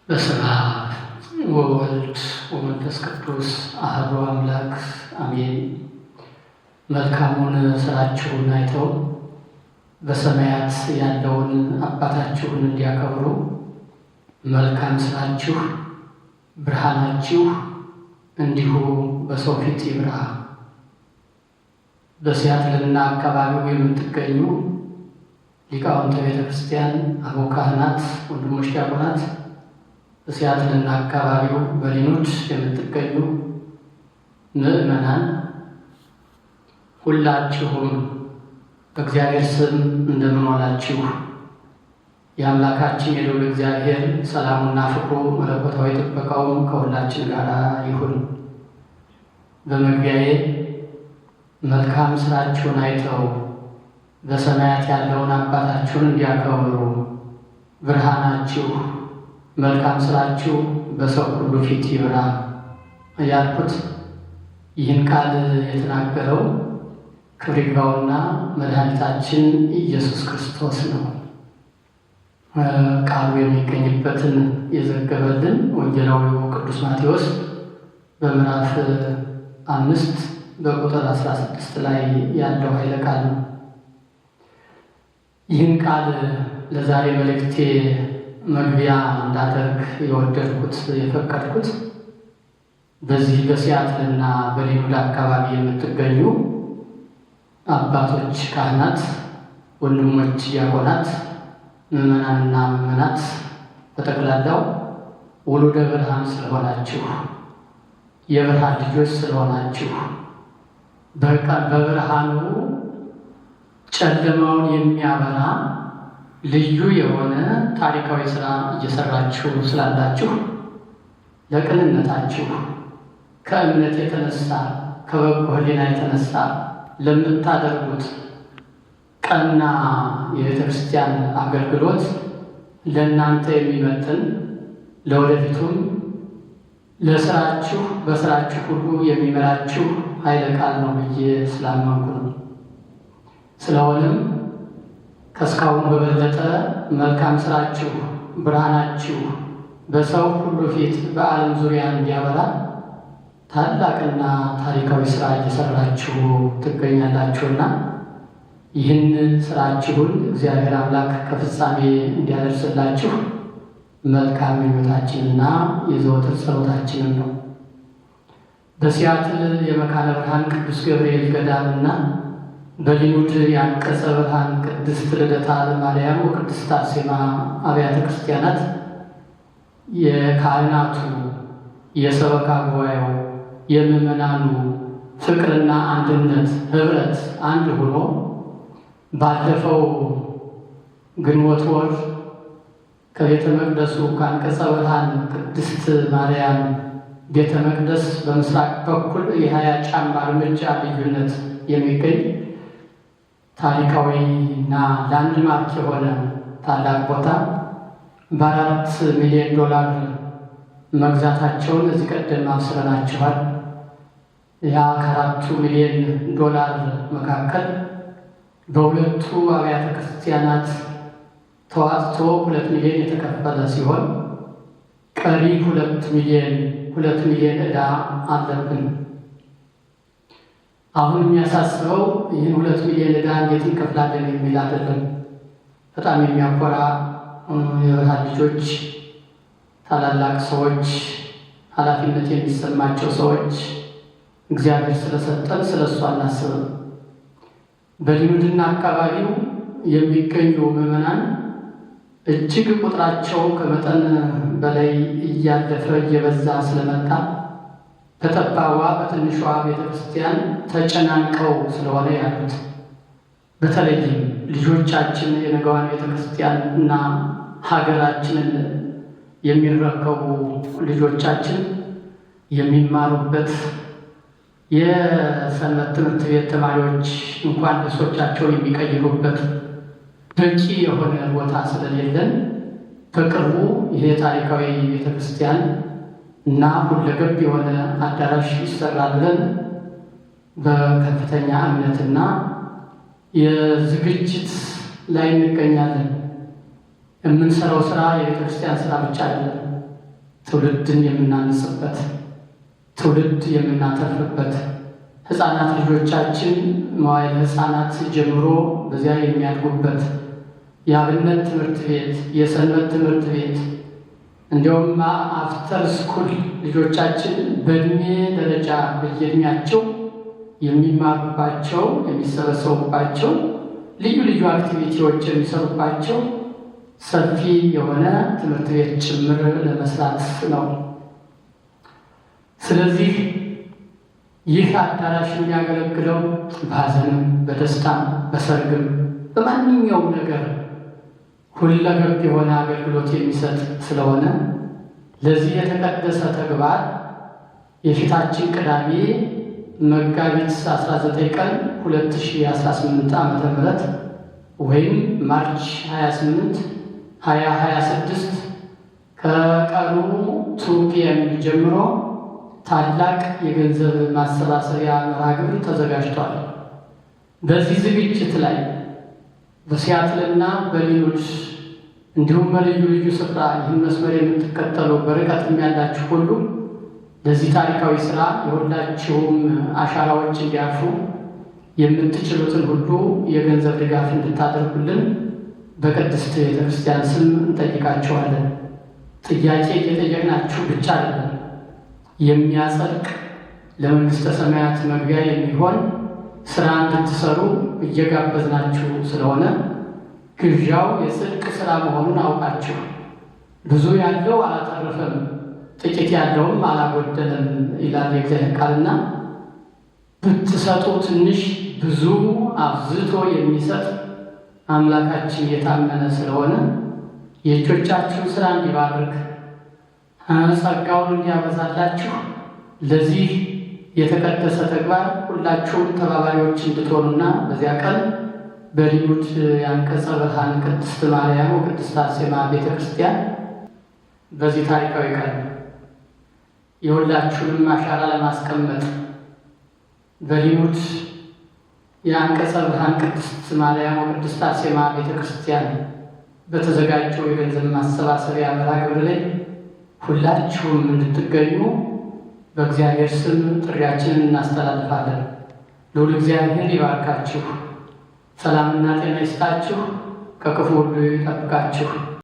በስመ አብ ወወልድ ወመንፈስ ቅዱስ አሐዱ አምላክ አሜን። መልካሙን ስራችሁን አይተው በሰማያት ያለውን አባታችሁን እንዲያከብሩ መልካም ስራችሁ ብርሃናችሁ እንዲሁ በሰው ፊት ይብራ። በሲያትልና አካባቢው የምትገኙ ሊቃውንተ ቤተ ክርስቲያን፣ አበው ካህናት፣ ወንድሞች ዲያቆናት፣ በሲያትልና አካባቢው በሊኖች የምትገኙ ምዕመናን ሁላችሁም በእግዚአብሔር ስም እንደምን ዋላችሁ? የአምላካችን የልዑል እግዚአብሔር ሰላሙና ፍቅሩ መለኮታዊ ጥበቃውም ከሁላችን ጋር ይሁን። በመግቢያዬ መልካም ስራችሁን አይተው በሰማያት ያለውን አባታችሁን እንዲያከብሩ ብርሃናችሁ መልካም ስራችሁ በሰው ሁሉ ፊት ይብራ ያልኩት ይህን ቃል የተናገረው ክብር ይግባውና መድኃኒታችን ኢየሱስ ክርስቶስ ነው። ቃሉ የሚገኝበትን የዘገበልን ወንጌላዊው ቅዱስ ማቴዎስ በምዕራፍ 5 በቁጥር 16 ላይ ያለው ኃይለ ቃል ነው። ይህን ቃል ለዛሬ መልእክቴ መግቢያ እንዳደርግ የወደድኩት የፈቀድኩት በዚህ በሲያትልና በሊኑድ አካባቢ የምትገኙ አባቶች ካህናት፣ ወንድሞች ዲያቆናት፣ ምዕመናንና ምዕመናት በጠቅላላው ውሉደ ብርሃን ስለሆናችሁ የብርሃን ልጆች ስለሆናችሁ በብርሃኑ ጨለማውን የሚያበራ ልዩ የሆነ ታሪካዊ ስራ እየሰራችሁ ስላላችሁ ለቅንነታችሁ ከእምነት የተነሳ ከበጎ ሕሊና የተነሳ ለምታደርጉት ቀና የቤተ ክርስቲያን አገልግሎት ለእናንተ የሚመጥን ለወደፊቱም ለስራችሁ በስራችሁ ሁሉ የሚመራችሁ ኃይለ ቃል ነው ብዬ ስላመንኩ ነው። ስለሆነም ከእስካሁን በበለጠ መልካም ስራችሁ ብርሃናችሁ በሰው ሁሉ ፊት በዓለም ዙሪያ እንዲያበራ ታላቅና ታሪካዊ ስራ እየሰራችሁ ትገኛላችሁና ይህንን ስራችሁን እግዚአብሔር አምላክ ከፍጻሜ እንዲያደርስላችሁ መልካም ምኞታችንና የዘወትር ጸሎታችንን ነው። በሲያትል የመካነ ብርሃን ቅዱስ ገብርኤል ገዳምና በሊኑድ የአንቀጸ ብርሃን ቅድስት ልደታ ለማርያም ወቅድስት አርሴማ አብያተ ክርስቲያናት የካህናቱ፣ የሰበካ ጉባኤው፣ የምዕመናኑ ፍቅርና አንድነት ህብረት አንድ ሆኖ ባለፈው ግንቦት ወር ከቤተ መቅደሱ ከአንቀጸ ብርሃን ቅድስት ማርያም ቤተ መቅደስ በምስራቅ በኩል የ20 ጫማ እርምጃ ልዩነት የሚገኝ ታሪካዊና ላንድማርክ የሆነ ታላቅ ቦታ በ4 ሚሊዮን ዶላር መግዛታቸውን እዚህ ቀደም አብስረናችኋል። ያ ከ4 ሚሊዮን ዶላር መካከል በሁለቱ አብያተ ክርስቲያናት ተዋጥቶ 2 ሚሊዮን የተከፈለ ሲሆን ቀሪ 2 ሚሊዮን ዕዳ አለብን። አሁን የሚያሳስበው ይህን 2 ሚሊዮን ዕዳ እንዴት እንከፍላለን የሚል አይደለም። በጣም የሚያኮራ የብርሃን ልጆች፣ ታላላቅ ሰዎች፣ ኃላፊነት የሚሰማቸው ሰዎች እግዚአብሔር ስለሰጠን ስለሱ አናስብም። በሊኑድና አካባቢው የሚገኙ ምዕመናን እጅግ ቁጥራቸው ከመጠን በላይ እያለፈ እየበዛ ስለመጣ በጠባቧ በትንሿ ቤተክርስቲያን ተጨናንቀው ስለሆነ ያሉት በተለይም ልጆቻችን የነገዋን ቤተክርስቲያን እና ሀገራችንን የሚረከቡ ልጆቻችን የሚማሩበት የሰንበት ትምህርት ቤት ተማሪዎች እንኳን ልብሶቻቸውን የሚቀይሩበት በቂ የሆነ ቦታ ስለሌለን በቅርቡ ይሄ ታሪካዊ ቤተክርስቲያን እና ሁለገብ የሆነ አዳራሽ ይሰራል ብለን በከፍተኛ እምነትና የዝግጅት ላይ እንገኛለን። የምንሰራው ስራ የቤተክርስቲያን ስራ ብቻ አይደለም። ትውልድን የምናንጽበት፣ ትውልድ የምናተርፍበት፣ ሕፃናት ልጆቻችን መዋዕለ ሕፃናት ጀምሮ በዚያ የሚያድጉበት የአብነት ትምህርት ቤት፣ የሰንበት ትምህርት ቤት እንዲሁም አፍተር ስኩል ልጆቻችን በእድሜ ደረጃ በየእድሜያቸው የሚማሩባቸው የሚሰበሰቡባቸው ልዩ ልዩ አክቲቪቲዎች የሚሰሩባቸው ሰፊ የሆነ ትምህርት ቤት ጭምር ለመስራት ነው። ስለዚህ ይህ አዳራሽ የሚያገለግለው በሐዘንም፣ በደስታም፣ በሰርግም በማንኛውም ነገር ሁለገብ የሆነ አገልግሎት የሚሰጥ ስለሆነ ለዚህ የተቀደሰ ተግባር የፊታችን ቅዳሜ መጋቢት 19 ቀን 2018 ዓ.ም ወይም ማርች 28 2026 ከቀኑ 2 PM ጀምሮ ታላቅ የገንዘብ ማሰባሰቢያ መርሃ ግብር ተዘጋጅቷል። በዚህ ዝግጅት ላይ በሲያትልና በሌሎች እንዲሁም በልዩ ልዩ ስፍራ ይህን መስመር የምትከተሉ በርቀትም ያላችሁ ሁሉ ለዚህ ታሪካዊ ስራ የሁላችሁም አሻራዎች እንዲያርፉ የምትችሉትን ሁሉ የገንዘብ ድጋፍ እንድታደርጉልን በቅድስት ቤተክርስቲያን ስም እንጠይቃችኋለን። ጥያቄ እየጠየቅናችሁ ብቻ አይደለም፣ የሚያጸድቅ ለመንግሥተ ሰማያት መግቢያ የሚሆን ስራ እንድትሰሩ እየጋበዝናችሁ ስለሆነ ግብዣው የጽድቅ ስራ መሆኑን አውቃችሁ ብዙ ያለው አላተረፈም፣ ጥቂት ያለውም አላጎደለም ይላል የእግዚአብሔር ቃልና ብትሰጡ ትንሽ ብዙ አብዝቶ የሚሰጥ አምላካችን የታመነ ስለሆነ የእጆቻችሁን ስራ እንዲባርክ ጸጋውን እንዲያበዛላችሁ ለዚህ የተቀደሰ ተግባር ሁላችሁም ተባባሪዎች እንድትሆኑና በዚያ ቀን በልዩት የአንቀጸ ብርሃን ቅድስት ማርያም ወቅድስት አርሴማ ቤተክርስቲያን በዚህ ታሪካዊ ቀን የሁላችሁንም አሻራ ለማስቀመጥ በልዩት የአንቀጸ ብርሃን ቅድስት ማርያም ወቅድስት አርሴማ ቤተክርስቲያን በተዘጋጀው የገንዘብ ማሰባሰቢያ መርሃ ግብር ላይ ሁላችሁም እንድትገኙ በእግዚአብሔር ስም ጥሪያችንን እናስተላልፋለን። ልዑል እግዚአብሔር ይባርካችሁ፣ ሰላምና ጤና ይስጣችሁ፣ ከክፉ ሁሉ ይጠብቃችሁ።